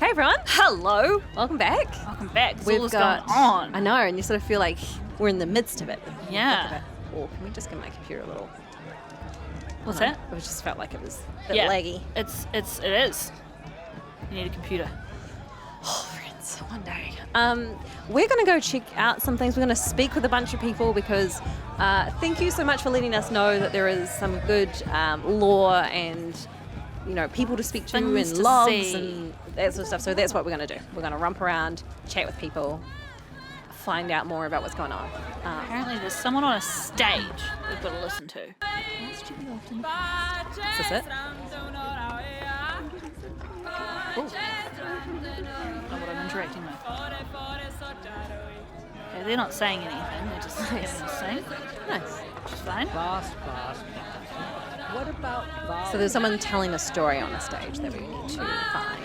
Hey everyone, Hello. welcome back. Welcome back. It's We've all got, going on. I know, and you sort of feel like we're in the midst of it. Yeah. Or can we just get my computer a little? What's I don't that? know, It just felt like it was a bit Yeah. laggy. It is. You need a computer. Oh, friends, one day. We're going to go check out some things. We're going to speak with a bunch of people because thank you so much for letting us know that there is some good lore and people to speak to Things and to loves see. and that sort of stuff. So that's what we're going to do. We're going to romp around, chat with people, find out more about what's going on. Apparently there's someone on a stage we've got to listen to. Is this it? Ooh. Not what I'm interacting with. Okay, they're not saying anything, they're just having Nice. a sing, Nice. which is fine. What about Val? So there's someone telling a story on the stage that we need to find.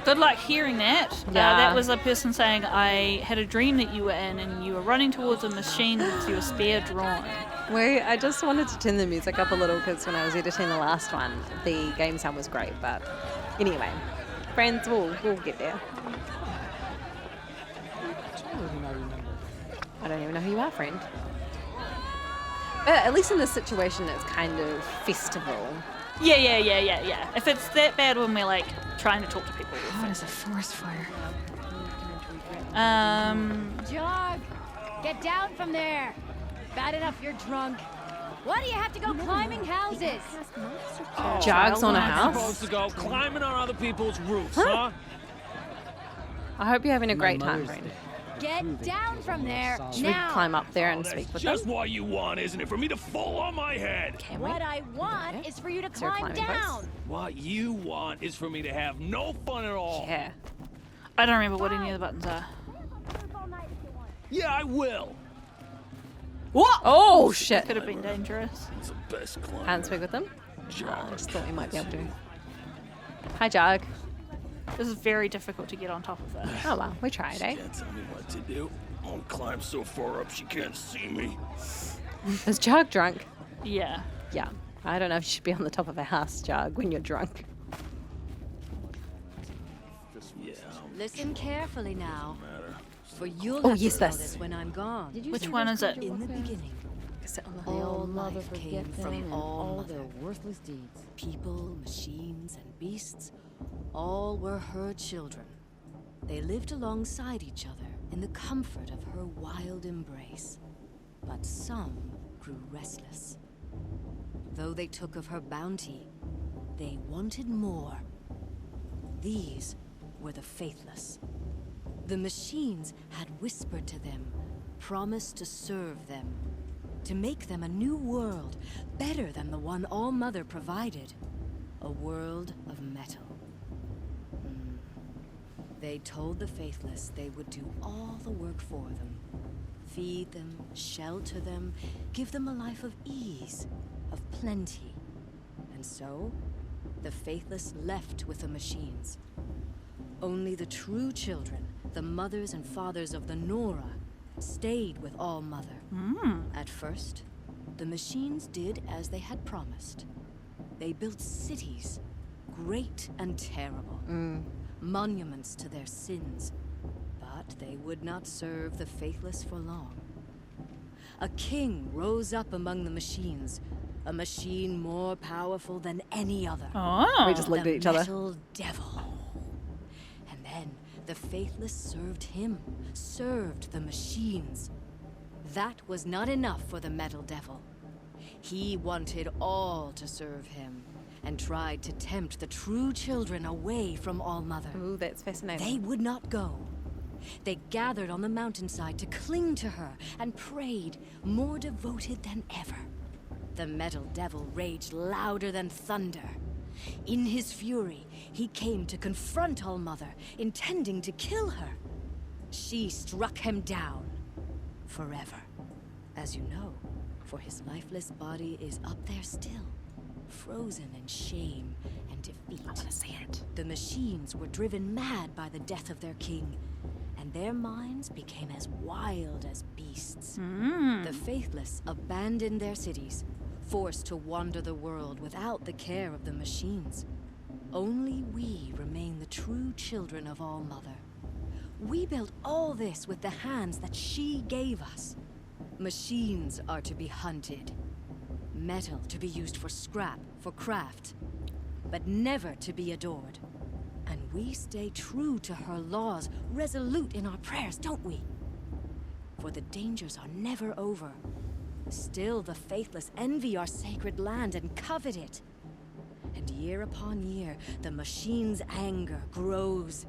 Good luck hearing that. Yeah. That was a person saying, I had a dream that you were in and you were running towards a machine with your spear drawn. I just wanted to turn the music up a little because when I was editing the last one, the game sound was great. But anyway, friends, we'll get there. I don't even know who you are, friend. At least in this situation, it's kind of festival. Yeah. If it's that bad when we're like trying to talk to people, we'll What fix is a forest fire? it. Jog! Get down from there! Bad enough you're drunk. Why do you have to go climbing houses? Jogs on a house? Supposed to go climbing on other people's roofs, huh? I hope you're having a great time, mother's friend. Get down from there Should we now! climb up there and That's speak with just them? what you want, isn't it? For me to fall on my head. Can we? What I want Okay. is for you to Is there a climb climbing place? down. What you want is for me to have no fun at all. Yeah. I don't remember what any of the buttons are. Yeah, I will. What? Oh, shit. Could have been dangerous. It's the best climb. Can't speak with them? I Jog. just thought we might be able to. Hi, Jog. This is very difficult to get on top of this. Oh, well, we tried, eh? Can't tell me what to do. I'll climb so far up she can't see me. Is Jog drunk? Yeah. Yeah. I don't know if you should be on the top of a house, Jog, when you're drunk. Yeah, Listen carefully now, matter. for you'll Oh, have yes, to tell this. this when I'm gone. Which one is it? In the beginning, Is it on the all life came from all their Mother. worthless deeds. People, machines, and beasts, all were her children. They lived alongside each other in the comfort of her wild embrace. But some grew restless. Though they took of her bounty, they wanted more. These were the faithless. The machines had whispered to them, promised to serve them, to make them a new world, better than the one All-Mother provided. A world of metal. They told the faithless they would do all the work for them. Feed them, shelter them, give them a life of ease, of plenty. And so, the faithless left with the machines. Only the true children, the mothers and fathers of the Nora, stayed with All-Mother. At first, the machines did as they had promised. They built cities, great and terrible. Monuments to their sins. But they would not serve the faithless for long. A king rose up among the machines. A machine more powerful than any other. Oh. We just looked The at each other. Metal Devil. And then the faithless served him, served the machines. That was not enough for the Metal Devil. He wanted all to serve him, and tried to tempt the true children away from All-Mother. Ooh, that's fascinating. They would not go. They gathered on the mountainside to cling to her and prayed, more devoted than ever. The Metal Devil raged louder than thunder. In his fury, he came to confront All-Mother, intending to kill her. She struck him down. Forever. As you know, for his lifeless body is up there still, frozen in shame and defeat. I want to see it. The machines were driven mad by the death of their king, and their minds became as wild as beasts. The faithless abandoned their cities, forced to wander the world without the care of the machines. Only we remain the true children of All-Mother. We built all this with the hands that she gave us. Machines are to be hunted. Metal to be used for scrap, for craft. But never to be adored. And we stay true to her laws, resolute in our prayers, don't we? For the dangers are never over. Still the faithless envy our sacred land and covet it. And year upon year, the machine's anger grows.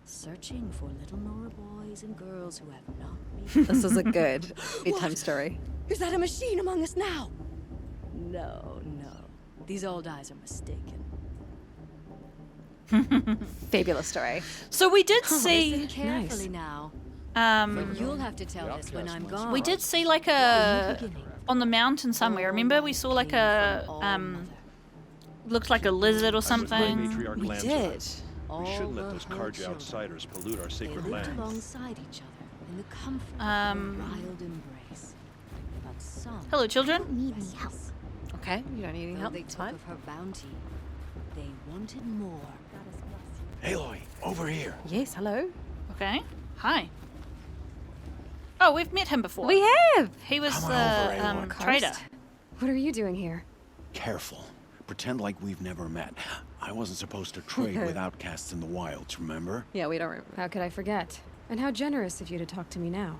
Searching for little Nora boys and girls who have not been... This is a good bedtime What? story. Is that a machine among us now? No, no. These old eyes are mistaken. Fabulous story. So we did Listen see. carefully now. But You'll have to tell this when I'm gone. we did see like In the a beginning, on the mountain somewhere. Remember, we saw like came a from All-Mother. looked like a lizard or something. Matriarch We Lamb's did. right. All We shouldn't let were those her Karja children. outsiders pollute our They sacred lived lands. alongside each other in the comfort of Um, a wild embrace. But some Hello, children. need help. Okay, you don't need any Though help. they It's took fine. of her bounty, they wanted more. Aloy, over here. Yes, hello. Okay. Hi. Oh, we've met him before. We have. He was Come the on over, Aloy. trader. What are you doing here? Careful. Pretend like we've never met. I wasn't supposed to trade with outcasts in the wilds, remember? Yeah, we don't remember. How could I forget? And how generous of you to talk to me now.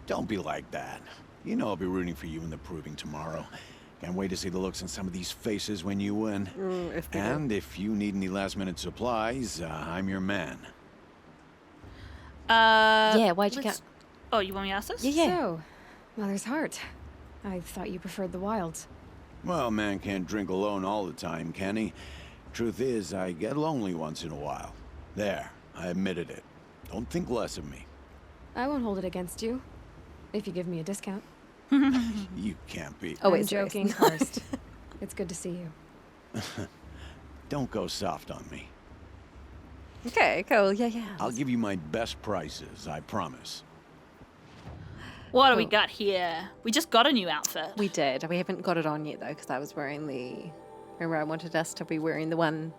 Don't be like that. You know I'll be rooting for you in the proving tomorrow. Can't wait to see the looks on some of these faces when you win. If we do. And if you need any last-minute supplies, I'm your man. Yeah, why'd you let's- Oh, you want me to ask this? Yeah, yeah. So, Mother's Heart. I thought you preferred the wilds. Well, man can't drink alone all the time, can he? Truth is, I get lonely once in a while. There, I admitted it. Don't think less of me. I won't hold it against you. If you give me a discount. You can't be. Oh, I'm wait, joking, Karst. It's good to see you. Don't go soft on me. Okay, cool. Yeah, yeah. I'll give you my best prices, I promise. What do we got here? We just got a new outfit. We did. We haven't got it on yet though, because I was wearing the. Remember, I wanted us to be wearing the one.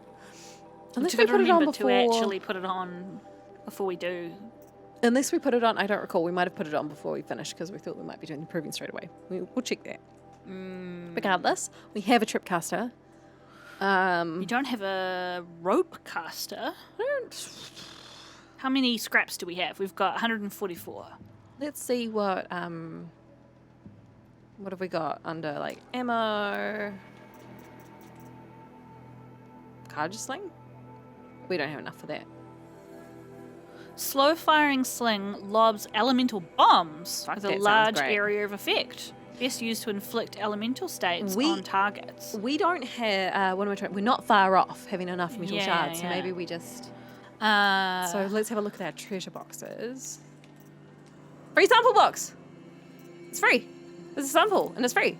Unless we We've got to put it on remember before. to actually put it on before we do. Unless we put it on, I don't recall. We might have put it on before we finished because we thought we might be doing the proving straight away. We'll check that. Regardless, we have a tripcaster. You don't have a rope caster. How many scraps do we have? We've got 144. Let's see what have we got under like ammo. Carja sling? We don't have enough for that. Slow firing sling lobs elemental bombs Fuck, with that a sounds large great. area of effect. Best used to inflict elemental states We- on targets. We don't have. What am I trying? We're not far off having enough metal Yeah, shards, so yeah. maybe we just. So So let's have a look at our treasure boxes. Free sample box. It's free. It's a sample and it's free.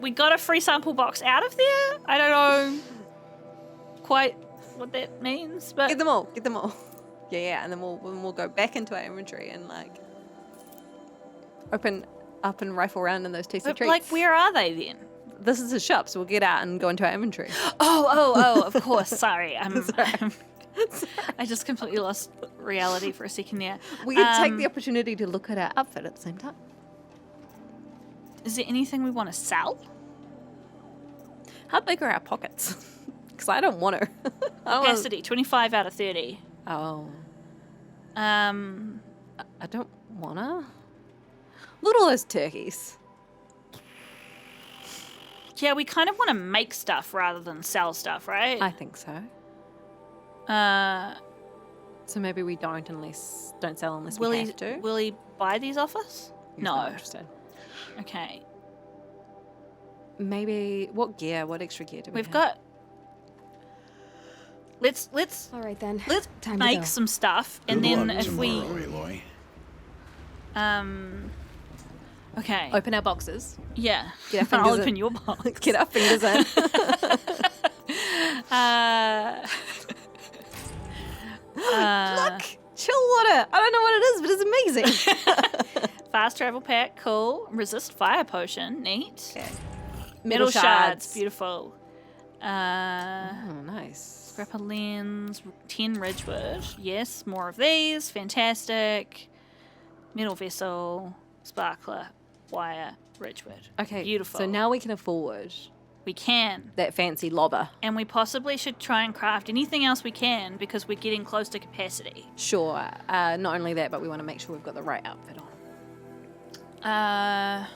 we got a free sample box out of there. I don't know quite what that means, but Get them all. Get them all. Yeah, yeah, and then we'll go back into our inventory and like open up and rifle around in those tasty but, treats. like, where are they then? This is his shop, so we'll get out and go into our inventory. Oh, of course. Sorry. I just completely lost reality for a second there. We can take the opportunity to look at our outfit at the same time. Is there anything we want to sell? How big are our pockets? Because I don't want to. Capacity 25 out of 30. Oh, Um, I don't wanna. Look at all those turkeys. yeah, we kind of want to make stuff rather than sell stuff, right? I think so. So maybe we don't sell unless will we he have to. will he buy these off us? He's No. not interested. Okay. Maybe what extra gear do we We've have? got. Let's All right then. let's Time to make go. some stuff, and Good then luck if tomorrow, we Aloy. Okay. Open our boxes. Yeah. Get our I'll fingers in. open your box. Get our fingers in. Uh, Look, Chill water. I don't know what it is, but it's amazing. Fast travel pack, cool. Resist fire potion, neat. Okay. Metal shards, beautiful. Oh, nice. Scrapper lens, 10 Ridgewood. Yes, more of these. Fantastic. Metal vessel, sparkler, wire, Ridgewood. Okay, Beautiful. So now we can afford we can. that fancy lobber. And we possibly should try and craft anything else we can because we're getting close to capacity. Sure. Not only that, but we want to make sure we've got the right outfit on.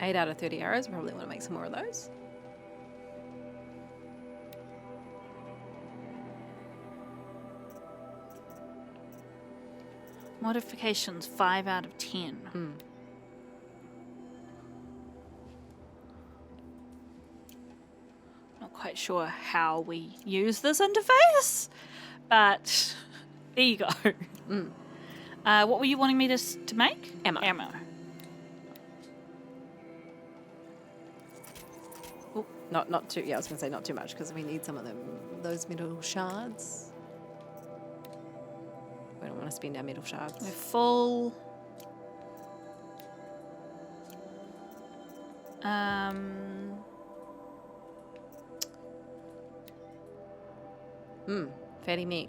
8 out of 30 arrows. Probably want to make some more of those. Modifications, 5 out of 10. Not quite sure how we use this interface, but there you go. What were you wanting me to make? Ammo. Not too. Yeah, I was gonna say not too much because we need some of them. Those metal shards. We don't want to spend our metal shards. We're full. Fatty meat.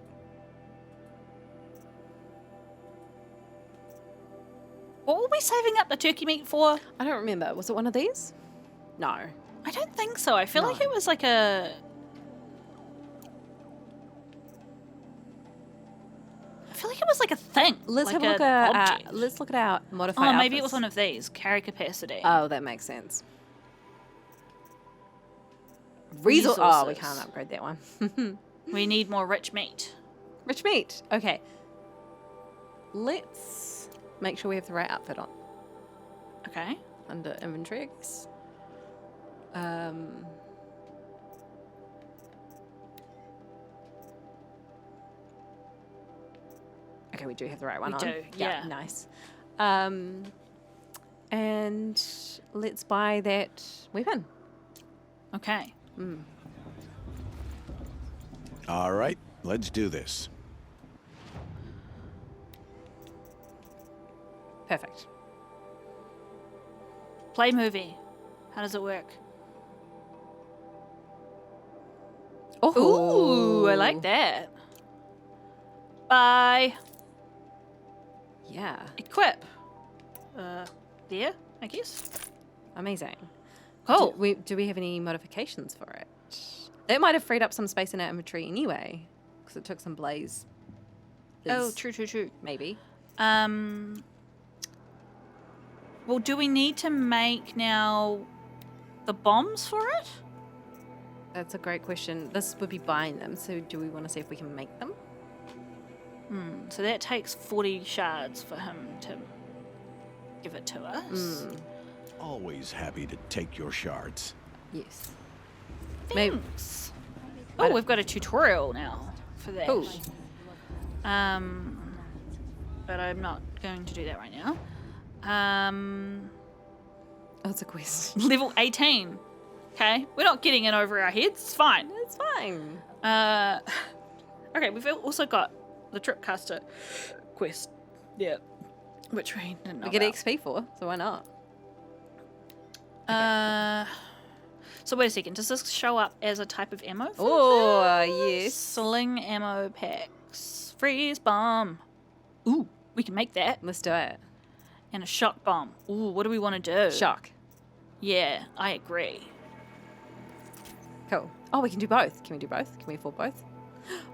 What were we saving up the turkey meat for? I don't remember. Was it one of these? No. I don't think so. I feel like it was like a... I feel like it was like a thing. Let's like have a look an at. object. Let's look at our modified. Oh, maybe it was outfits. one of these. Carry capacity. Oh, that makes sense. Resource. Oh, we Resources. can't upgrade that one. We need more rich meat. Rich meat. Okay. Let's make sure we have the right outfit on Okay. under inventory, I guess. Okay, we do have the right one We on. do, yeah. Nice. And let's buy that weapon. Okay. All right, let's do this. Perfect. Play movie. How does it work? Oh, Ooh, I like that. Bye. Yeah, Equip. There, I guess. amazing. Cool. Do we have any modifications for it? That might have freed up some space in our inventory anyway, because it took some blaze. Oh, true. Maybe. Well, do we need to make now the bombs for it? That's a great question. This would be buying them, so do we want to see if we can make them? So that takes 40 shards for him to give it to us. Always happy to take your shards. Yes. Maybe. Thanks. Oh, we've got a tutorial now for that. Cool. But I'm not going to do that right now. Oh, it's a quest. Level 18. Okay, we're not getting it over our heads. It's fine. It's fine. Okay, we've also got the Tripcaster quest. Yeah. Which we didn't know We get about. XP for, so why not? So wait a second. Does this show up as a type of ammo? for Oh, this? yes. Sling ammo packs. Freeze bomb. Ooh, we can make that. Let's do it. And a shock bomb. Ooh, what do we want to do? Shock. Yeah, I agree. Cool. Oh, we can do both. Can we do both? Can we afford both?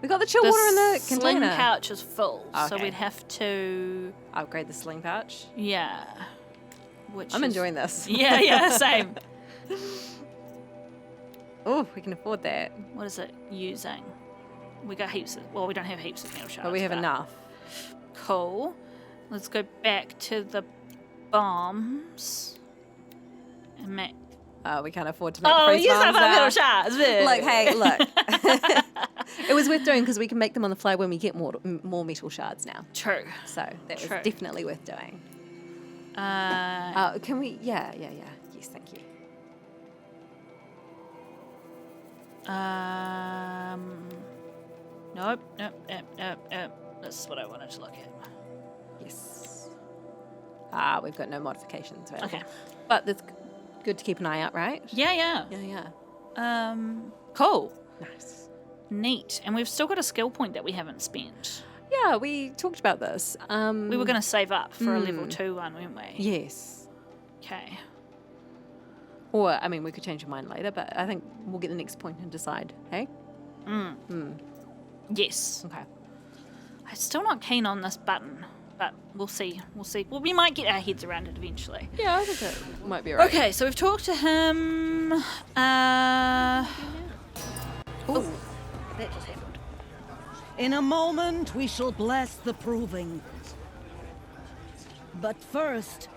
We got the chill The water in the sling container. pouch is full, so Okay. we'd have to... Upgrade the sling pouch. Yeah. Which I'm is- enjoying this. Yeah, same. Oh, we can afford that. What is it using? We got heaps of... Well, we don't have heaps of metal shards. But we have enough. Cool. Let's go back to the bombs. And make... We can't afford to make Oh, freeze use bombs up our now. metal shards. Like, hey, look. It was worth doing because we can make them on the fly when we get more metal shards now. True. So that was True. definitely worth doing. Can we? Yeah. Yes, thank you. Nope. That's what I wanted to look at. Yes. We've got no modifications. Right? Okay. But it's good to keep an eye out, right? Yeah. Yeah. Cool. Nice. Neat. And we've still got a skill point that we haven't spent. Yeah, we talked about this. We were going to save up for a level 2 one, weren't we? Yes. Okay. Or, I mean, we could change our mind later, but I think we'll get the next point and decide, hey? Yes. Okay. I'm still not keen on this button, but we'll see. Well, we might get our heads around it eventually. Yeah, I think it might be alright. Okay, so we've talked to him. That just happened. In a moment, we shall bless the proving. But first,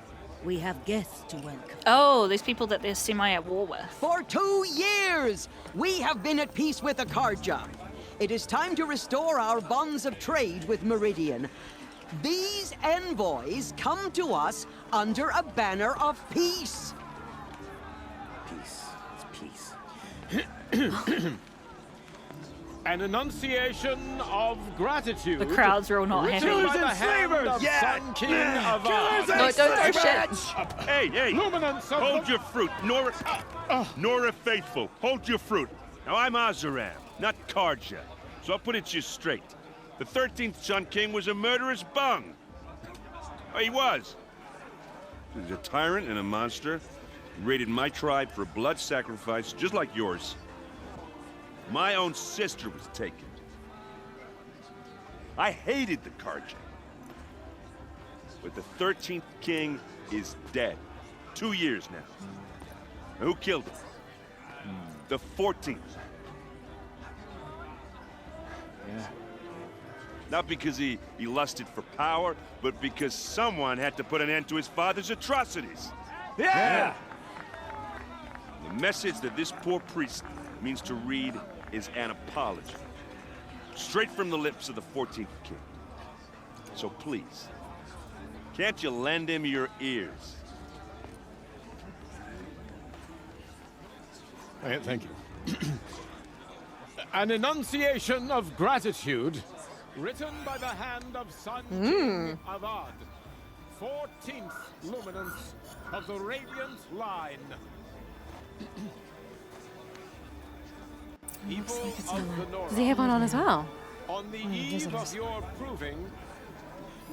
we have guests to welcome. Oh, these people that they're semi at war with. For 2 years, we have been at peace with Akarja. It is time to restore our bonds of trade with Meridian. These envoys come to us under a banner of peace. Peace. It's peace. An enunciation of gratitude. The crowd's real not happy. written by the hand of Sun King Avad. No, don't throw shit. Hey, Luminance of hold the- your fruit. Nora Faithful, hold your fruit. Now, I'm Azaram, not Karja, so I'll put it to you straight. The 13th Sun King was a murderous bung. Oh, he was. He was a tyrant and a monster. He raided my tribe for blood sacrifice, just like yours. My own sister was taken. I hated the Karja. But the 13th king is dead. 2 years now. Now, who killed him? The 14th. Yeah. Not because he lusted for power, but because someone had to put an end to his father's atrocities. Yeah! The message that this poor priest means to read is an apology. Straight from the lips of the 14th king. So please, can't you lend him your ears? Thank you. An enunciation of gratitude written by the hand of Sun King Avad, 14th luminance of the Radiant Line. People of the North, Does he have one on as well? on the eve of your proving,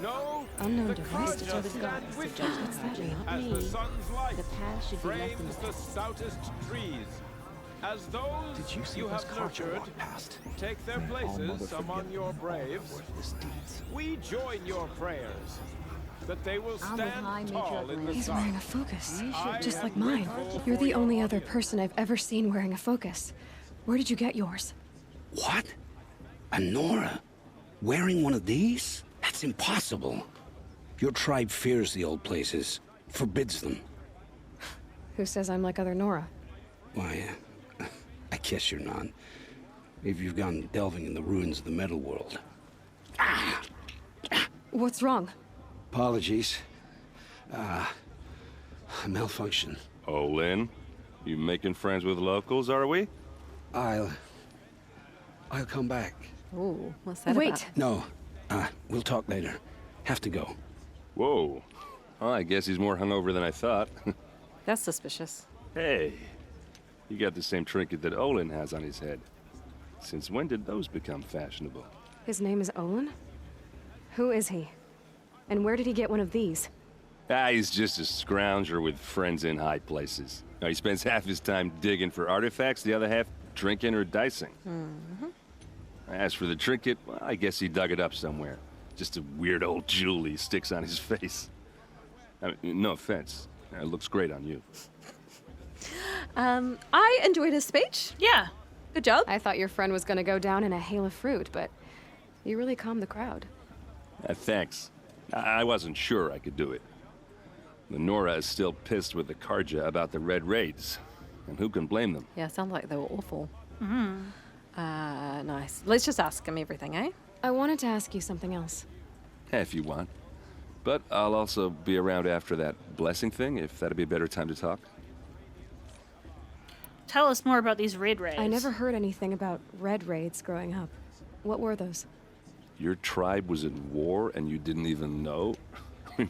know Unknown the device to Karja tell the stand gods. with What's that you mean? as the sun's light The past should be left in frames the the stoutest trees. As those Did you see you those have Karja nurtured walk past? take their May all Mother places among forgive your them for their braves, worthless deeds. we join your prayers that they will I'm stand with High tall Major in the He's sun. wearing a focus, I just am like mine. grateful You're for the your only other audience. person I've ever seen wearing a focus. Where did you get yours? What? A Nora? Wearing one of these? That's impossible. Your tribe fears the old places, forbids them. Who says I'm like other Nora? Why, I guess you're not. Maybe you've gone delving in the ruins of the metal world. What's wrong? Apologies. A malfunction. Oh, Lynn, you making friends with locals, are we? I'll come back. Ooh, what's that Wait. about? No, we'll talk later. Have to go. Whoa. Oh, I guess he's more hungover than I thought. That's suspicious. Hey, you got the same trinket that Olin has on his head. Since when did those become fashionable? His name is Olin? Who is he? And where did he get one of these? He's just a scrounger with friends in high places. He spends half his time digging for artifacts, the other half drinking or dicing. As for the trinket, well, I guess he dug it up somewhere. Just a weird old jewel he sticks on his face. I mean, no offense. It looks great on you. I enjoyed his speech. Yeah. Good job. I thought your friend was gonna go down in a hail of fruit, but you really calmed the crowd. Thanks. I wasn't sure I could do it. The Nora is still pissed with the Karja about the Red Raids. And who can blame them? Yeah, sounds like they were awful. Nice. Let's just ask him everything, eh? I wanted to ask you something else. If you want. But I'll also be around after that blessing thing, if that'd be a better time to talk. tell us more about these red raids. I never heard anything about red raids growing up. What were those? Your tribe was in war and you didn't even know?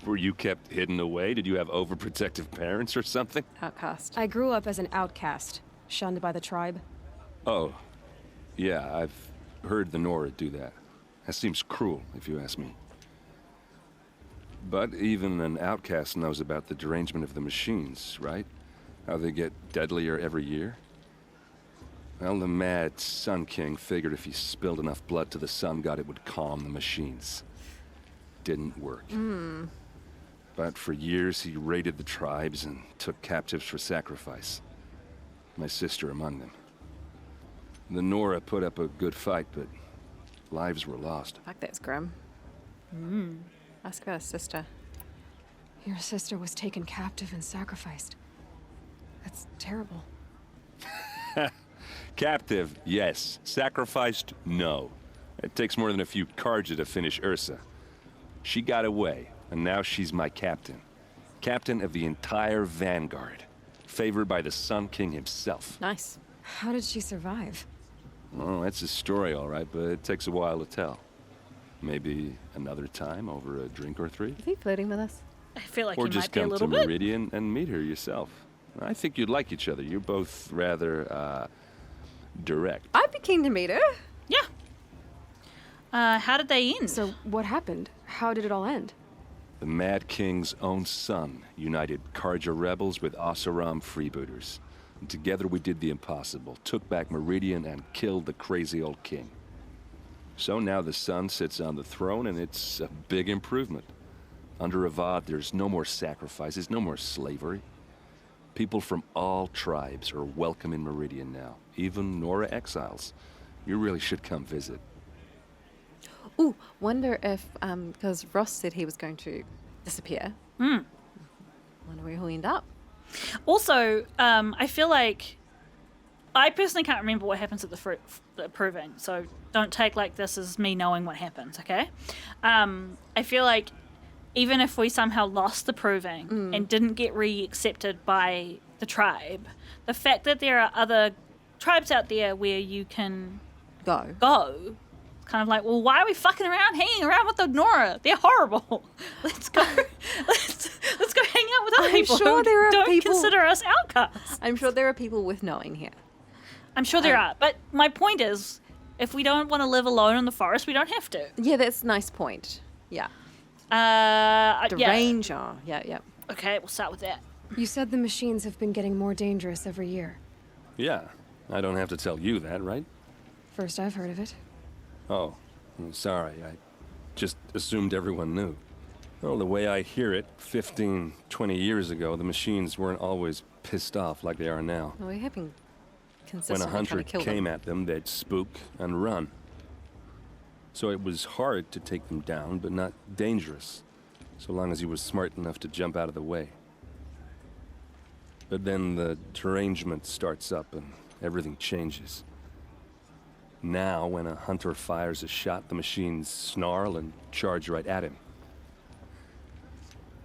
Were you kept hidden away? Did you have overprotective parents or something? Outcast. I grew up as an outcast, shunned by the tribe. Oh, yeah, I've heard the Nora do that. That seems cruel, if you ask me. But even an outcast knows about the derangement of the machines, right? How they get deadlier every year? Well, the mad Sun King figured if he spilled enough blood to the Sun God, it would calm the machines. Didn't work. But for years, he raided the tribes and took captives for sacrifice. My sister among them. The Nora put up a good fight, but lives were lost. Fuck, that's grim. Ask about his sister. Your sister was taken captive and sacrificed. That's terrible. Captive, yes. Sacrificed, no. It takes more than a few Carja to finish Ursa. She got away, and now she's my captain. Captain of the entire Vanguard. Favored by the Sun King himself. Nice. How did she survive? Oh, that's a story, all right, but it takes a while to tell. Maybe another time over a drink or three? Is he flirting with us? I feel like Or he just might be a come to little bit. Meridian and meet her yourself. I think you'd like each other. You're both rather, direct. I'd be keen to meet her. Yeah. How did they end? So what happened? How did it all end? The Mad King's own son united Carja rebels with Oseram freebooters. And together we did the impossible, took back Meridian and killed the crazy old king. So now the son sits on the throne and it's a big improvement. Under Avad, there's no more sacrifices, no more slavery. People from all tribes are welcome in Meridian now, even Nora exiles. You really should come visit. Ooh, wonder if, because Ross said he was going to disappear. Wonder where he'll end up. Also, I feel like I personally can't remember what happens at the proving, so don't take like this as me knowing what happens, okay? I feel like even if we somehow lost the proving and didn't get re-accepted by the tribe, the fact that there are other tribes out there where you can go, it's kind of like, well, why are we fucking around, hanging around with the Nora? They're horrible. Let's go. let's go hang out with other people sure who there are don't people- consider us outcasts. I'm sure there are people with knowing here. I'm sure there are, but my point is, if we don't want to live alone in the forest, we don't have to. Yeah, that's a nice point. Yeah. The Yeah. ranger. Yeah. Okay, we'll start with that. You said the machines have been getting more dangerous every year. Yeah, I don't have to tell you that, right? First I've heard of it. Oh, I'm sorry. I just assumed everyone knew. Well, the way I hear it, 15, 20 years ago, the machines weren't always pissed off like they are now. Well, we're having When consistently a hunter trying to kill came them. at them, they'd spook and run. So it was hard to take them down, but not dangerous, so long as he was smart enough to jump out of the way. But then the derangement starts up and everything changes. Now, when a hunter fires a shot, the machines snarl and charge right at him.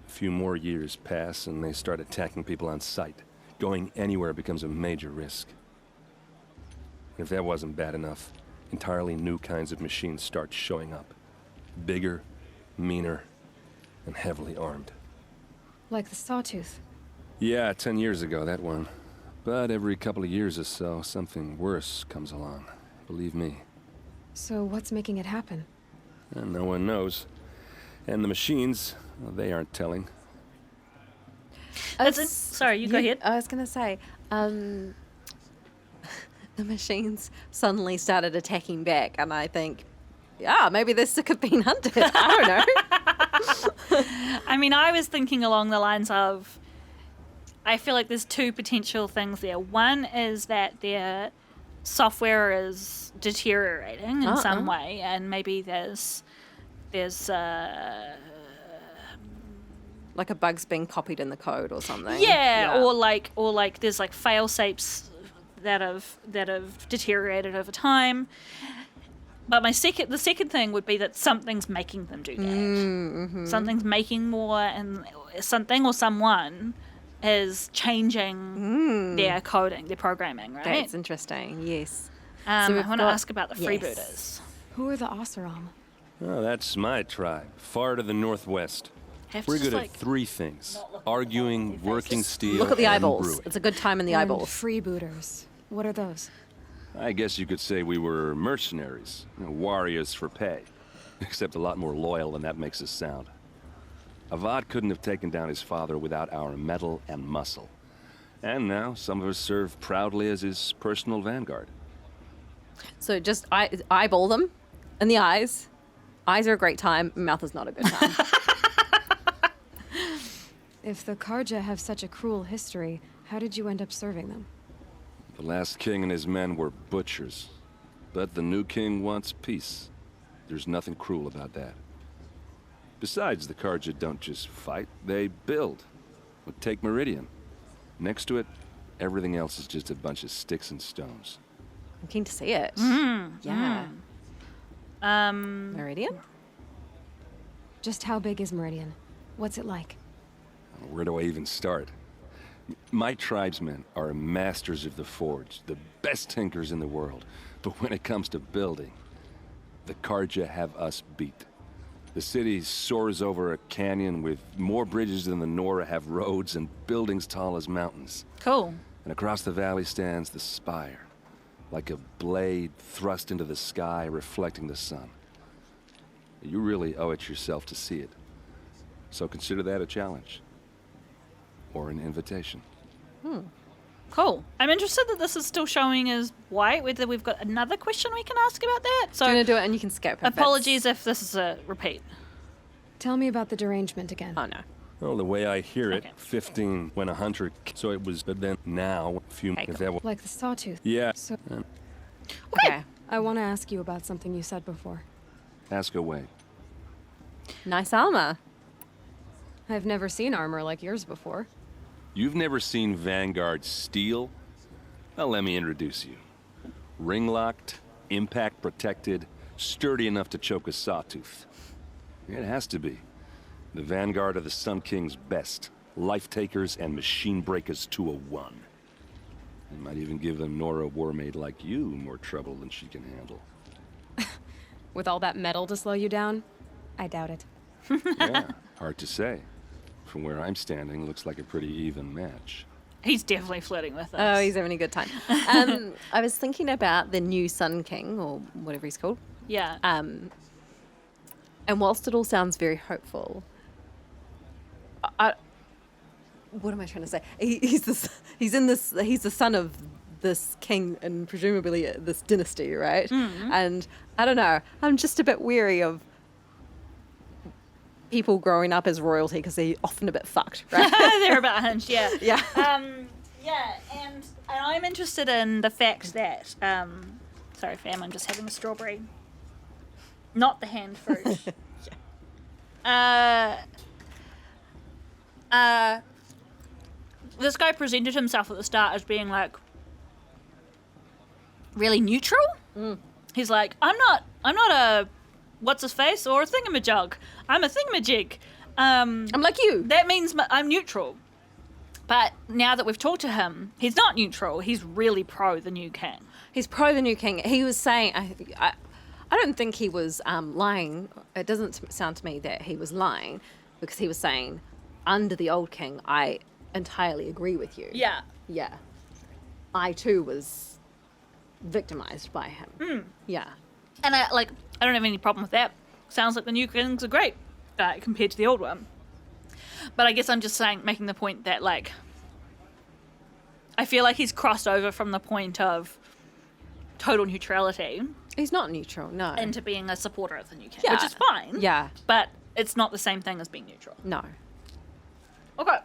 A few more years pass and they start attacking people on sight. Going anywhere becomes a major risk. If that wasn't bad enough, entirely new kinds of machines start showing up. Bigger, meaner, and heavily armed. Like the Sawtooth. Yeah, 10 years ago, that one. But every couple of years or so, something worse comes along. Believe me. So what's making it happen? And no one knows. And the machines, well, they aren't telling. Sorry, you go ahead. I was going to say, the machines suddenly started attacking back, and I think, yeah, maybe they're sick of being hunted. I don't know. I mean, I was thinking along the lines of, I feel like there's two potential things there. One is that their software is deteriorating in some way, and maybe there's like a bug's being copied in the code or something. yeah, or like there's like fail safes that have deteriorated over time. But the second thing would be that something's making them do that. Something's making more, and something or someone is changing their coding, their programming, right? That's interesting. Yes. So I we've want to got- ask about the yes. freebooters. Who are the Oseram? Oh, that's my tribe, far to the northwest. Have to We're just, good like, at three things: arguing, working steel, Look at the and eyeballs. brewing. It's a good time in the And eyeballs. freebooters. What are those? I guess you could say we were mercenaries, warriors for pay, except a lot more loyal than that makes us sound. Avad couldn't have taken down his father without our metal and muscle. And now some of us serve proudly as his personal vanguard. So just eyeball them in the eyes. Eyes are a great time. Mouth is not a good time. If the Karja have such a cruel history, how did you end up serving them? The last king and his men were butchers. But the new king wants peace. There's nothing cruel about that. Besides, the Karja don't just fight, they build. Take Meridian. Next to it, everything else is just a bunch of sticks and stones. I'm keen to see it. Yeah. Meridian? Just how big is Meridian? What's it like? Where do I even start? My tribesmen are masters of the forge, the best tinkers in the world. But when it comes to building, the Karja have us beat. The city soars over a canyon with more bridges than the Nora have roads and buildings tall as mountains. Cool. And across the valley stands the spire, like a blade thrust into the sky reflecting the sun. You really owe it yourself to see it. So consider that a challenge. Or an invitation. Cool. I'm interested that this is still showing as white, whether we've got another question we can ask about that. So Do you want to do it and you can skip? if it's- apologies if this is a repeat. Tell me about the derangement again. Oh, no. Well, the way I hear it, Okay. 15 when a hunter, so it was, but then now, a few, Okay, if that was, Like the sawtooth. yeah, So Okay. I want to ask you about something you said before. ask away. Nice armor. I've never seen armor like yours before. You've never seen Vanguard steel? Well, let me introduce you. Ring-locked, impact-protected, sturdy enough to choke a sawtooth. It has to be. The Vanguard are the Sun King's best. Life-takers and machine breakers to a one. It might even give a Nora warmaid like you more trouble than she can handle. With all that metal to slow you down? I doubt it. Yeah, hard to say. From where I'm standing, looks like a pretty even match. He's definitely flirting with us. Oh, he's having a good time. I was thinking about the new Sun King, or whatever he's called. Yeah. And whilst it all sounds very hopeful, what am I trying to say? He's the son of this king and presumably this dynasty, right? And I don't know. I'm just a bit weary of people growing up as royalty because they're often a bit fucked, right? They're about hinged, yeah. Yeah. Yeah, and I'm interested in the fact that, sorry fam, I'm just having a strawberry. Not the hand fruit. This guy presented himself at the start as being like really neutral. He's like, I'm not a what's his face or a thingamajig. I'm a thingamajig. I'm like you. That means I'm neutral. But now that we've talked to him, he's not neutral. He's really pro the new king. He's pro the new king. He was saying, I don't think he was lying. It doesn't sound to me that he was lying because he was saying, under the old king, I entirely agree with you. Yeah. Yeah. I too was victimized by him. Yeah. And I don't have any problem with that. Sounds like the new kings are great compared to the old one. But I guess I'm just making the point that I feel like he's crossed over from the point of total neutrality He's not neutral, no. into being a supporter of the new king, Yeah. which is fine. Yeah. But it's not the same thing as being neutral. No. Okay.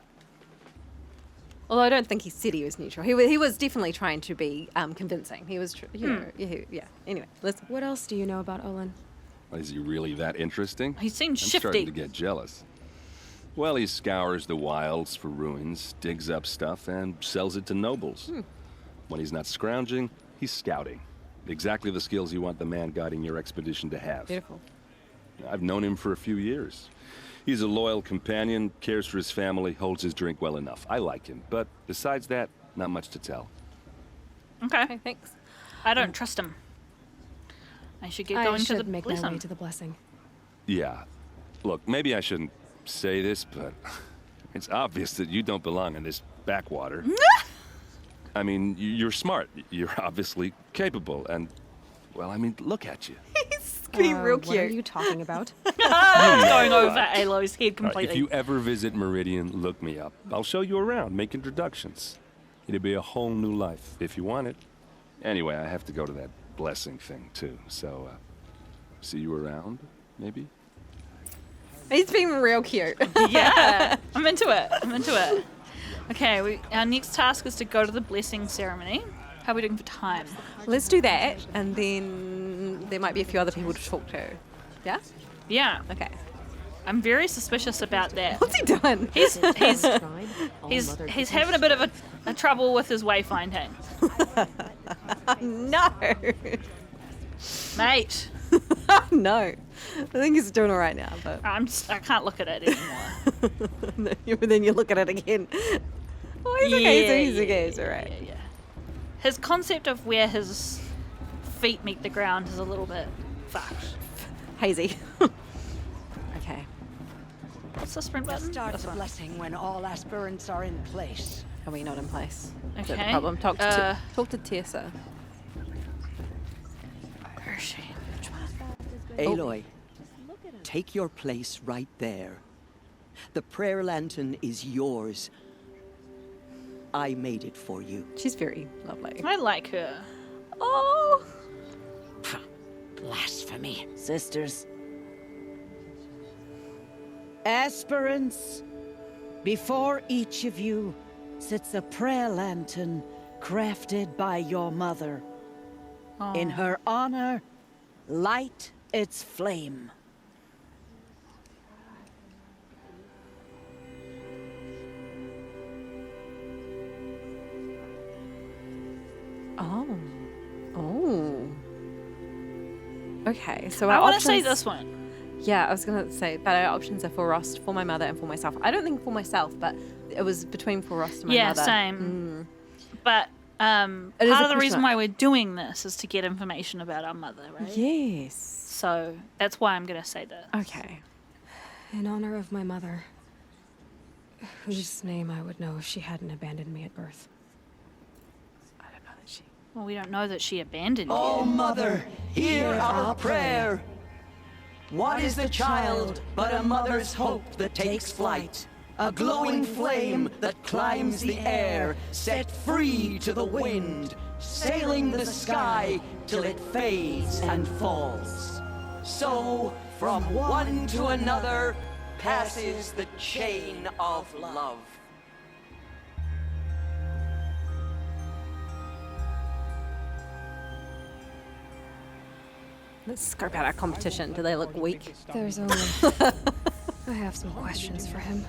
Although I don't think he said he was neutral. He was definitely trying to be convincing. He was, yeah. Anyway, let's. What else do you know about Olin? Is he really that interesting? He seems I'm shifty. starting to get jealous. Well, he scours the wilds for ruins, digs up stuff, and sells it to nobles. When he's not scrounging, he's scouting. Exactly the skills you want the man guiding your expedition to have. Beautiful. I've known him for a few years. He's a loyal companion, cares for his family, holds his drink well enough. I like him, but besides that, not much to tell. Okay. Thanks. I don't trust him. I should get I going to should the make my way blessing. to the blessing. Yeah. Look, maybe I shouldn't say this, but it's obvious that you don't belong in this backwater. I mean, you're smart. You're obviously capable, and, well, I mean, look at you. Be real What are cute. you talking about? Going over Aloy's head All right, completely. if you ever visit Meridian, look me up. I'll show you around, make introductions. It'll be a whole new life, if you want it. Anyway, I have to go to that blessing thing, too, so, see you around, maybe? He's being real cute. Yeah, I'm into it. Okay, our next task is to go to the blessing ceremony. How are we doing for time? Let's do that, and then there might be a few other people to talk to. Yeah? Yeah, Okay. I'm very suspicious about that. What's he doing? He's Mother he's having a bit of a trouble with his wayfinding, No. mate. No. I think he's doing all right now, but I can't look at it anymore. then you look at it again. Oh, he's okay. He's okay. He's all right. Yeah. His concept of where his feet meet the ground is a little bit fucked. Hazy. Okay. What's the sprint button? Start This the one. blessing when all aspirants are in place. Are we not in place? Is that the Okay. problem? Talk to Tessa. Where is she? Which one? Aloy, take your place right there. The prayer lantern is yours. I made it for you. She's very lovely. I like her. Oh. Blasphemy. Sisters. Aspirants, before each of you sits a prayer lantern crafted by your mother. In her honor, light its flame. Oh. Oh. Okay, so I our want to say options- this one. Yeah, I was gonna say, but our options are for Rost, for my mother, and for myself. I don't think for myself, but it was between for Rost and my Yeah, mother. same. But It is part a of the question reason mark. why we're doing this is to get information about our mother, right? Yes. So that's why I'm going to say that. Okay. In honor of my mother, whose name I would know if she hadn't abandoned me at birth. I don't know that she. Well, we don't know that she abandoned you. Oh, Mother, hear our prayer. What is the child but a mother's hope that takes flight? A glowing flame that climbs the air, set free to the wind, sailing the sky till it fades and falls. So, from one to another, passes the chain of love. Let's scope out our competition. Do they look weak? There's Owen. I have some questions for him.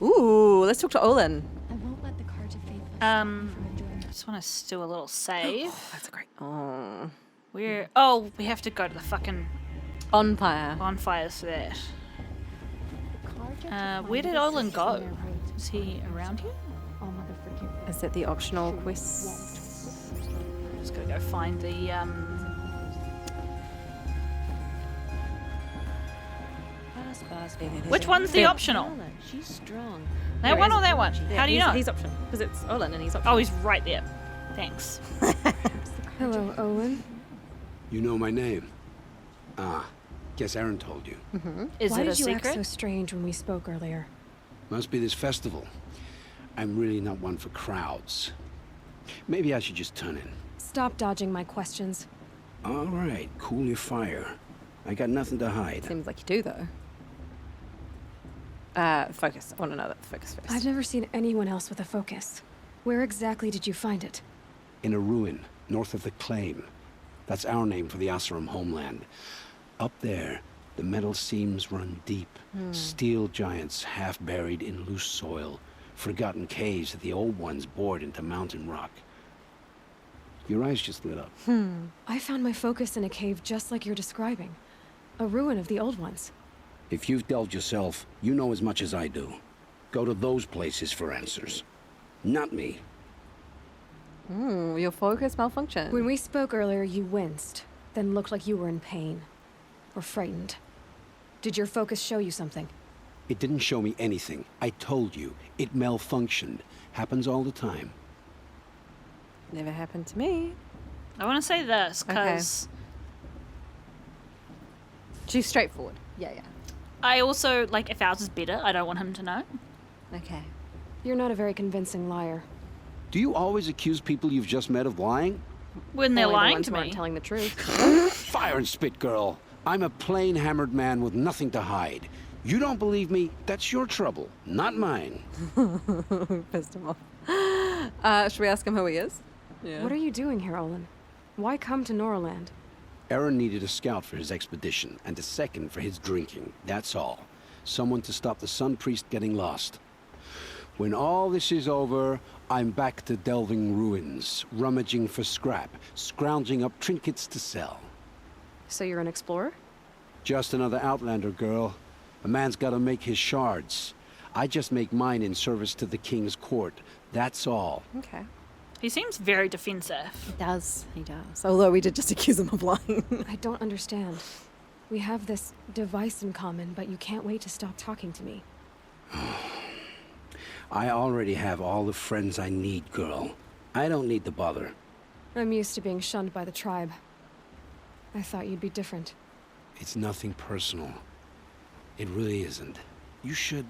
Ooh, let's talk to Olin. I won't let the cards of fate I just want to do a little save. That's great. Oh. We have to go to the fucking On fire. bonfires for that. Where did Olin go? Is he around here? Is that the optional quest? Just gotta go find the Which one's the optional? She's strong. That one or that one? How do you know? He's optional because it's Olin and he's optional. Oh, he's right there. Thanks. Hello, Owen. You know my name? Ah, guess Aaron told you. Is Why it a did you act secret? so strange when we spoke earlier? Must be this festival. I'm really not one for crowds. Maybe I should just turn in. Stop dodging my questions. All right, cool your fire. I got nothing to hide. Seems like you do though. Focus. I want to know that focus first. I've never seen anyone else with a focus. Where exactly did you find it? In a ruin, north of the Claim. That's our name for the Oseram homeland. Up there, the metal seams run deep. Steel giants half buried in loose soil. Forgotten caves that the old ones bored into mountain rock. Your eyes just lit up. I found my focus in a cave just like you're describing. A ruin of the old ones. If you've delved yourself, you know as much as I do. Go to those places for answers. Not me. Your focus malfunctioned. When we spoke earlier, you winced, then looked like you were in pain. Or frightened. Did your focus show you something? It didn't show me anything. I told you. It malfunctioned. Happens all the time. Never happened to me. I want to say this because She's straightforward. Yeah. I also, like, if ours is better, I don't want him to know. Okay. You're not a very convincing liar. Do you always accuse people you've just met of lying? When they're Only the lying ones to who aren't me. telling the truth. Fire and spit, girl. I'm a plain hammered man with nothing to hide. You don't believe me? That's your trouble, not mine. Pissed him off. Should we ask him who he is? Yeah. What are you doing here, Olin? Why come to Norland? Aaron needed a scout for his expedition, and a second for his drinking. That's all. Someone to stop the Sun Priest getting lost. When all this is over, I'm back to delving ruins, rummaging for scrap, scrounging up trinkets to sell. So you're an explorer? Just another Outlander, girl. A man's gotta make his shards. I just make mine in service to the King's court. That's all. Okay. He seems very defensive. He does. Although we did just accuse him of lying. I don't understand. We have this device in common, but you can't wait to stop talking to me. I already have all the friends I need, girl. I don't need the bother. I'm used to being shunned by the tribe. I thought you'd be different. It's nothing personal. It really isn't. You should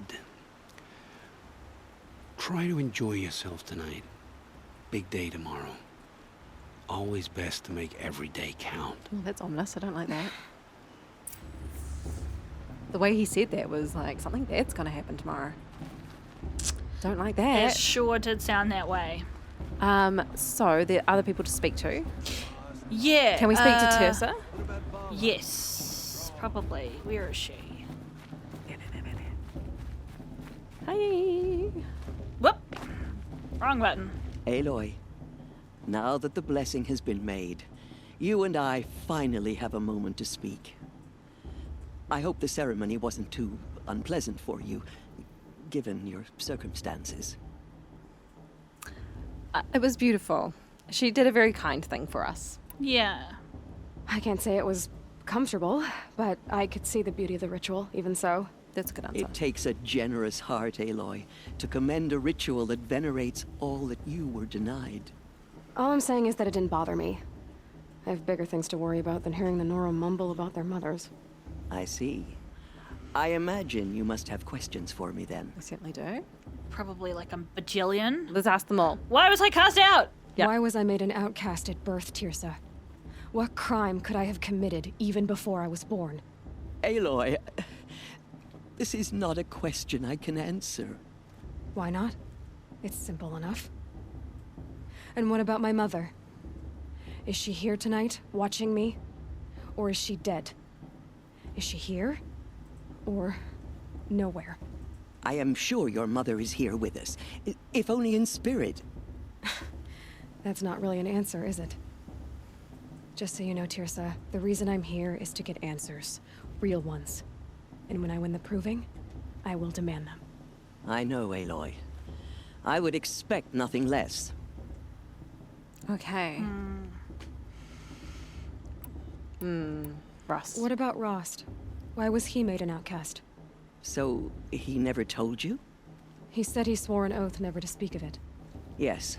try to enjoy yourself tonight. Big day tomorrow. Always best to make every day count. Oh, that's ominous. I don't like that. The way he said that was like, something bad's gonna happen tomorrow. Don't like It that. sure did sound that way. So there are other people to speak to. Yeah. Can we speak to Tirsa? Yes. Probably. Where is she? Hi. Whoop. Wrong button. Aloy, now that the blessing has been made, you and I finally have a moment to speak. I hope the ceremony wasn't too unpleasant for you, given your circumstances. It was beautiful. She did a very kind thing for us. Yeah. I can't say it was comfortable, but I could see the beauty of the ritual, even so. That's a good answer. It takes a generous heart, Aloy, to commend a ritual that venerates all that you were denied. All I'm saying is that it didn't bother me. I have bigger things to worry about than hearing the Nora mumble about their mothers. I see. I imagine you must have questions for me then. We certainly do. Probably like a bajillion. Let's ask them all. Why was I cast out? Yeah. Why was I made an outcast at birth, Tirsa? What crime could I have committed even before I was born? Aloy, this is not a question I can answer. Why not? It's simple enough. And what about my mother? Is she here tonight, watching me? Or is she dead? Is she here? Or nowhere? I am sure your mother is here with us, if only in spirit. That's not really an answer, is it? Just so you know, Tirsa, the reason I'm here is to get answers. Real ones. And when I win the proving, I will demand them. I know, Aloy. I would expect nothing less. Okay. Rost. What about Rost? Why was he made an outcast? So, he never told you? He said he swore an oath never to speak of it. Yes.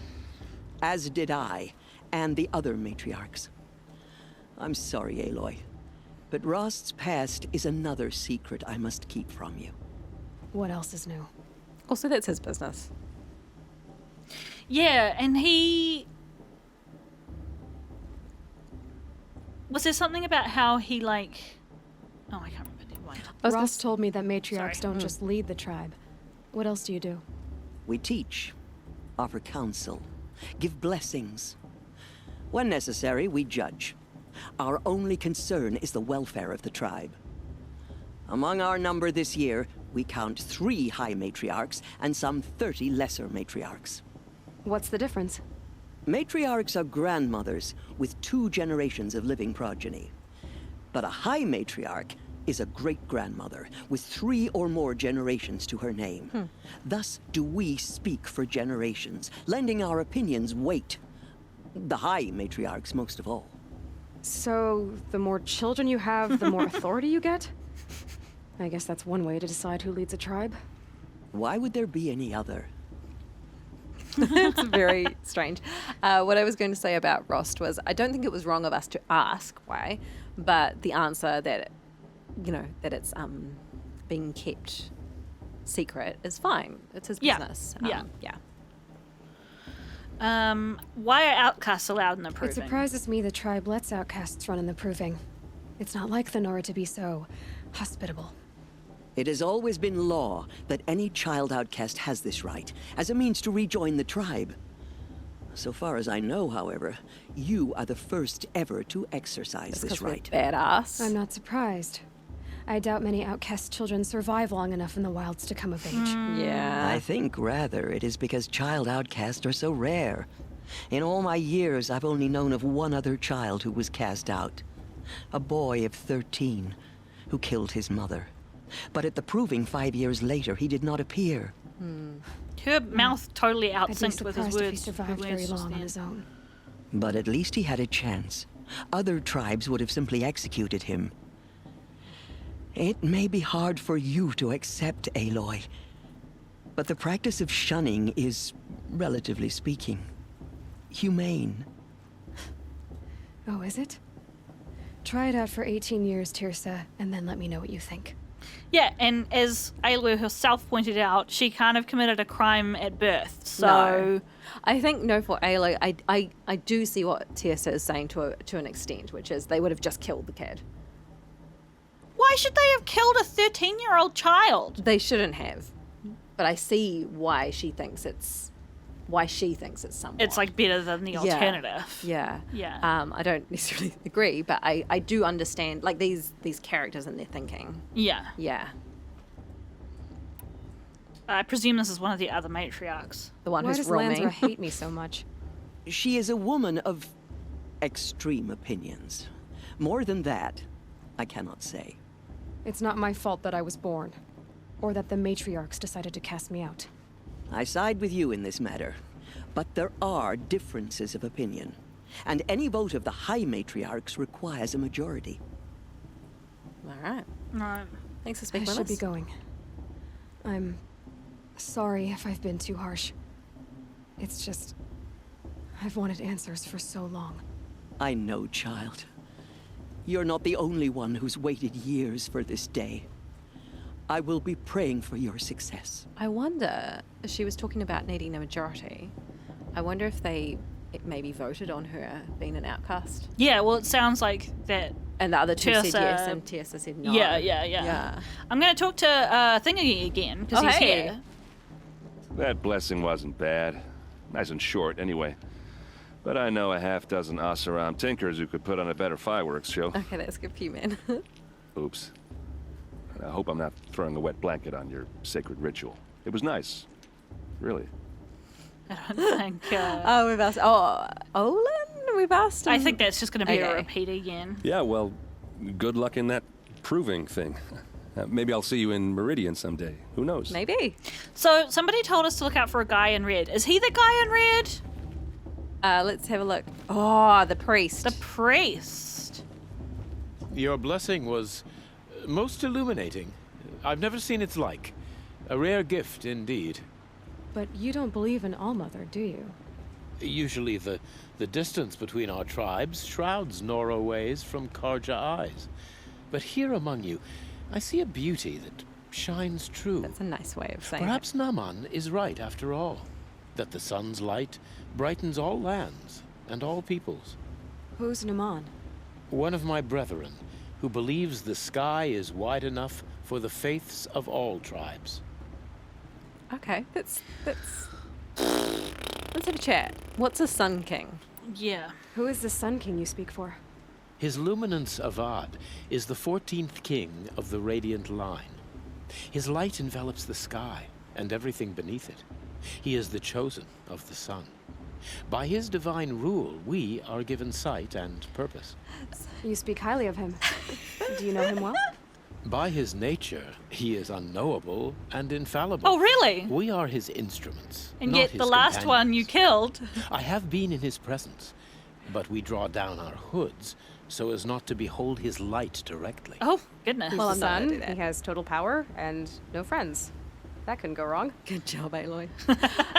As did I, and the other matriarchs. I'm sorry, Aloy, but Rost's past is another secret I must keep from you. What else is new? Also, that's his business. Yeah, and he... Was there something about how he, like... Oh, I can't remember. Never mind. Rost told me that matriarchs Sorry. don't just lead the tribe. What else do you do? We teach, offer counsel, give blessings. When necessary, we judge. Our only concern is the welfare of the tribe. Among our number this year, we count 3 high matriarchs and some 30 lesser matriarchs. What's the difference? Matriarchs are grandmothers with 2 generations of living progeny. But a high matriarch is a great-grandmother with 3 or more generations to her name. Thus do we speak for generations, lending our opinions weight. The High Matriarchs most of all. So, the more children you have, the more authority you get? I guess that's one way to decide who leads a tribe. Why would there be any other? It's very strange. What I was going to say about Rost was I don't think it was wrong of us to ask why, but the answer that, that it's being kept secret is fine. It's his business. Yeah. Yeah. Why are outcasts allowed in the It Proving? surprises me the tribe lets outcasts run in the Proving. It's not like the Nora to be so hospitable. It has always been law that any child outcast has this right, as a means to rejoin the tribe. So far as I know, however, you are the first ever to exercise this right. Badass. I'm not surprised. I doubt many outcast children survive long enough in the wilds to come of age. Yeah. I think, rather, it is because child outcasts are so rare. In all my years, I've only known of one other child who was cast out. A boy of 13, who killed his mother. But at the Proving 5 years later, he did not appear. Her mouth totally I'd be outsynced with his surprised if he words. survived very long on his own. But at least he had a chance. Other tribes would have simply executed him. It may be hard for you to accept, Aloy, but the practice of shunning is, relatively speaking, humane. Oh, is it? Try it out for 18 years, Tirsa, and then let me know what you think. Yeah, and as Aloy herself pointed out, she kind of committed a crime at birth. So No. I think for Aloy, I do see what Tirsa is saying to an extent, which is they would have just killed the kid. why should they have killed a 13-year-old child? They shouldn't have, but I see why she thinks it's somewhat. It's like better than the alternative. Yeah. Yeah. I don't necessarily agree, but I do understand like these characters and their thinking. Yeah. Yeah. I presume this is one of the other matriarchs. The one Why who's does roaming. Lansra hate me so much? She is a woman of extreme opinions. More than that, I cannot say. It's not my fault that I was born, or that the matriarchs decided to cast me out. I side with you in this matter, but there are differences of opinion, and any vote of the High Matriarchs requires a majority. All right. Right. Thanks for I speaking with should us. be going. I'm sorry if I've been too harsh. It's just, I've wanted answers for so long. I know, child. You're not the only one who's waited years for this day. I will be praying for your success. I wonder, she was talking about needing a majority. I wonder if they maybe voted on her being an outcast. Yeah, well, it sounds like that. And the other two said Tirsa- yes, and Tirsa said no. Yeah. I'm going to talk to Thingy again, because Oh, he's hey. here. That blessing wasn't bad. Nice and short, anyway. But I know a half-dozen Oseram tinkers who could put on a better fireworks show. Okay, that's good for you, man. Oops. I hope I'm not throwing a wet blanket on your sacred ritual. It was nice. Really. I don't think. Oh, we've asked. Oh, Olin? We've asked him. I think that's just going to be a Okay. repeat again. Yeah, well, good luck in that proving thing. Maybe I'll see you in Meridian someday. Who knows? Maybe. So somebody told us to look out for a guy in red. Is he the guy in red? Let's have a look. Oh, the priest. The priest. Your blessing was most illuminating. I've never seen its like. A rare gift indeed. But you don't believe in Allmother, do you? Usually the distance between our tribes shrouds Nora ways from Karja eyes. But here among you, I see a beauty that shines true. That's a nice way of saying Perhaps Naman is right after all, that the sun's light brightens all lands and all peoples. Who's Naman? One of my brethren, who believes the sky is wide enough for the faiths of all tribes. it. Okay, let's have a chat. What's a Sun King? Yeah. Who is the Sun King you speak for? His luminance Avad is the 14th king of the Radiant Line. His light envelops the sky and everything beneath it. He is the chosen of the sun. By his divine rule, we are given sight and purpose. You speak highly of him. Do you know him well? By his nature, he is unknowable and infallible. Oh, really? We are his instruments, And not yet his the last one you companions. killed. I have been in his presence, but we draw down our hoods so as not to behold his light directly. Oh, goodness. Well, I'm not gonna do son, that. he has total power and no friends. That couldn't go wrong. Good job, Aloy.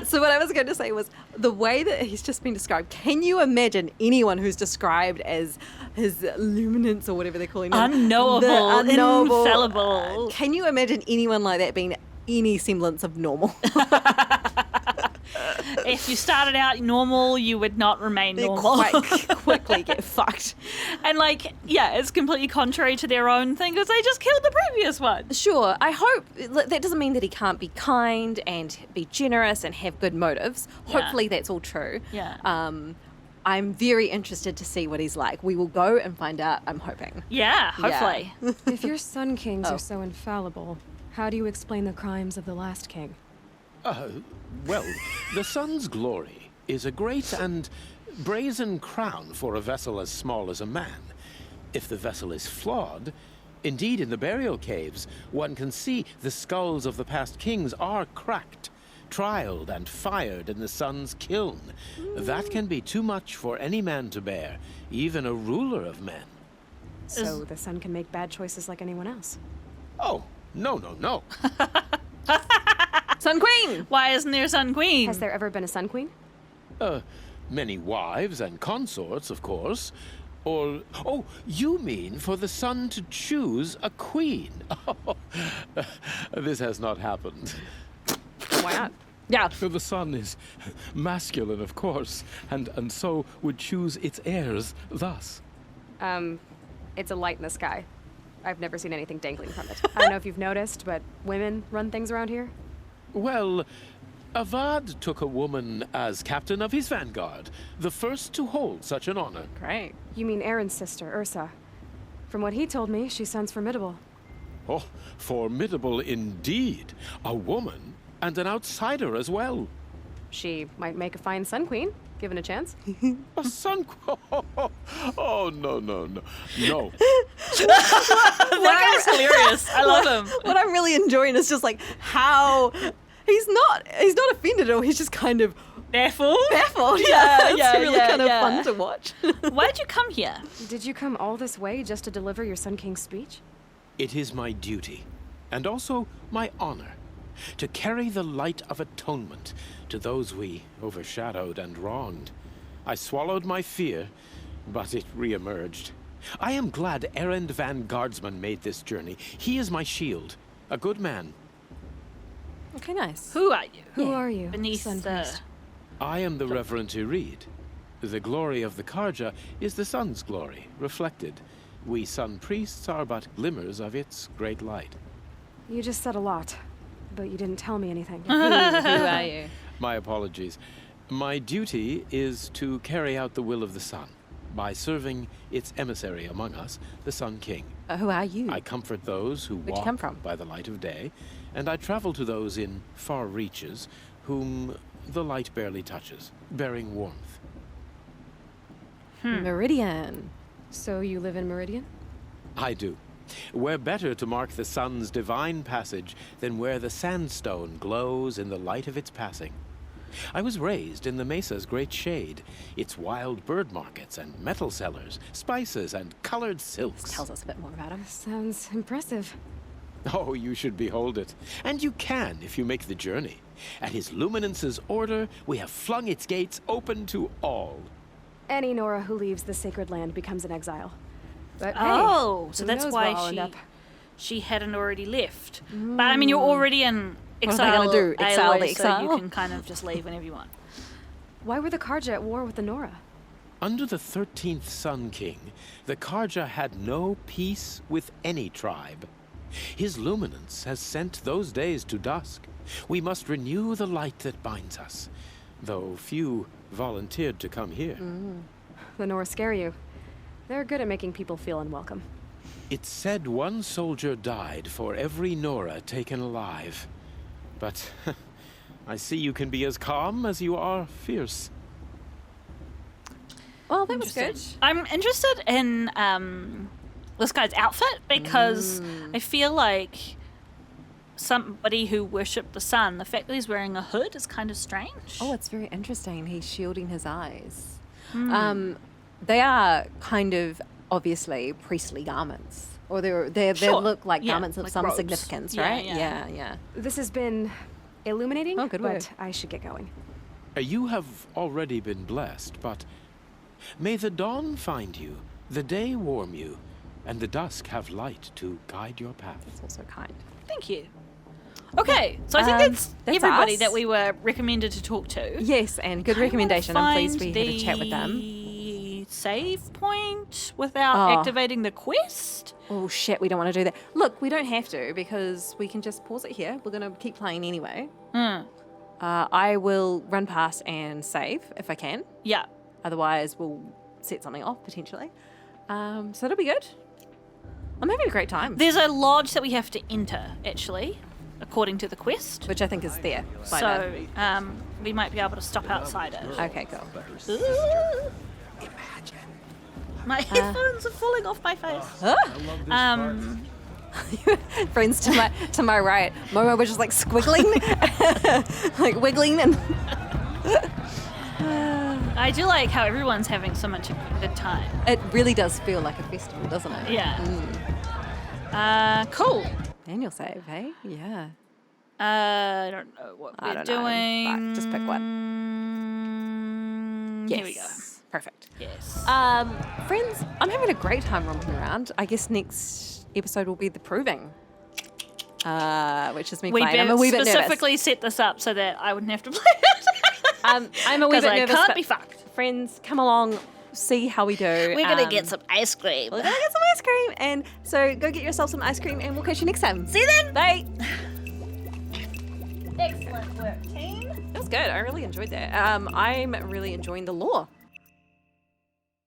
So what I was going to say was the way that he's just been described. Can you imagine anyone who's described as his luminance or whatever they're calling him? Unknowable, The infallible. Can you imagine anyone like that being any semblance of normal? If you started out normal, you would not remain normal. Quickly get fucked. And like, yeah, it's completely contrary to their own thing because they just killed the previous one. Sure, I hope that doesn't mean that he can't be kind and be generous and have good motives. Yeah. Hopefully that's all true. Yeah. I'm very interested to see what he's like. We will go and find out, I'm hoping. Yeah, hopefully. If your Sun Kings Oh. are so infallible, how do you explain the crimes of the last king? Well, the sun's glory is a great and brazen crown for a vessel as small as a man. If the vessel is flawed, indeed in the burial caves, one can see the skulls of the past kings are cracked, trialed and fired in the sun's kiln. That can be too much for any man to bear, even a ruler of men. So the Sun can make bad choices like anyone else. Oh, no. Sun Queen! Why isn't there Sun Queen? Has there ever been a Sun Queen? Many wives and consorts, of course. Or, oh, you mean for the sun to choose a queen? This has not happened. Why not? Yeah. The sun is masculine, of course, and so would choose its heirs thus. It's a light in the sky. I've never seen anything dangling from it. I don't know if you've noticed, but women run things around here. Well, Avad took a woman as captain of his vanguard, the first to hold such an honor. Great. You mean Aaron's sister, Ursa. From what he told me, she sounds formidable. Oh, formidable indeed. A woman and an outsider as well. She might make a fine Sun Queen, given a chance. A sun queen? Oh, no. No. That guy's hilarious. I love him. What I'm really enjoying is just like how he's not offended at all. He's just kind of baffled. Yeah, it's really kind of fun to watch. Why'd you come here? Did you come all this way just to deliver your Sun King's speech? It is my duty, and also my honor, to carry the light of atonement to those we overshadowed and wronged. I swallowed my fear, but it reemerged. I am glad Erend van Guardsman made this journey. He is my shield, a good man. Okay, nice. Who are you? Who are you, Beneath Sun the... Priest? I am the Reverend Irid. The glory of the Karja is the sun's glory, reflected. We sun priests are but glimmers of its great light. You just said a lot, but you didn't tell me anything. Who are you? My apologies. My duty is to carry out the will of the sun by serving its emissary among us, the Sun King. Who are you? I comfort those who Where'd you come walk from? by the light of day, and I travel to those in far reaches whom the light barely touches, bearing warmth. Meridian. So you live in Meridian? I do. Where better to mark the sun's divine passage than where the sandstone glows in the light of its passing? I was raised in the mesa's great shade, its wild bird markets and metal cellars, spices and colored silks. Tells us a bit more about him. Sounds impressive. Oh, you should behold it. And you can if you make the journey. At his luminance's order, we have flung its gates open to all. Any Nora who leaves the sacred land becomes an exile. But Oh, hey, so who that's knows where I'll why end up. she hadn't already left. But I mean, you're already in What am I exile. gonna do? Exile Aloy, the So exile? you can kind of just leave whenever you want. Why were the Karja at war with the Nora? Under the 13th Sun King, the Karja had no peace with any tribe. His luminance has sent those days to dusk. We must renew the light that binds us, though few volunteered to come here. The Nora scare you. They're good at making people feel unwelcome. It's said one soldier died for every Nora taken alive. But I see you can be as calm as you are fierce. Well, that was good. I'm interested in this guy's outfit because I feel like somebody who worshipped the sun, the fact that he's wearing a hood is kind of strange. Oh, it's very interesting. He's shielding his eyes. They are kind of obviously priestly garments. Or they Sure. look like Yeah, garments of like some robes. significance, Yeah, right? yeah. Yeah. This has been illuminating, Oh, good but word. I should get going. You have already been blessed, but may the dawn find you, the day warm you, and the dusk have light to guide your path. It's also kind. Thank you. Okay, so I think that's everybody us. that we were recommended to talk to. Yes, and good I wanna recommendation. I'm pleased find we had a chat with them. the save point without Oh. activating the quest. Oh shit, we don't want to do that. Look, we don't have to because we can just pause it here. We're going to keep playing anyway. I will run past and save if I can. Yeah. Otherwise, we'll set something off potentially. So it'll be good. I'm having a great time. There's a lodge that we have to enter, actually, according to the quest. Which I think is there. By So we might be able to stop outside it. Okay, cool. My headphones are falling off my face. Friends to my right, Momo was just like squiggling, like wiggling, and I do like how everyone's having so much a good time. it really does feel like a festival, doesn't it? Yeah. Cool. Manual save, hey? Yeah. I don't know what I we're don't know. doing. Right, just pick one. Here we go. Perfect. Yes. Friends, I'm having a great time romping around. I guess next episode will be the proving, which is me We playing. I'm a wee bit nervous. specifically set this up so that I wouldn't have to play it. I'm a wee 'Cause bit I nervous. can't but be fucked. Friends, come along, see how we do. We're gonna get some ice cream. We're gonna get some ice cream, and so go get yourself some ice cream, and we'll catch you next time. See you then. Bye. Excellent work, team. That was good. I really enjoyed that. I'm really enjoying the lore.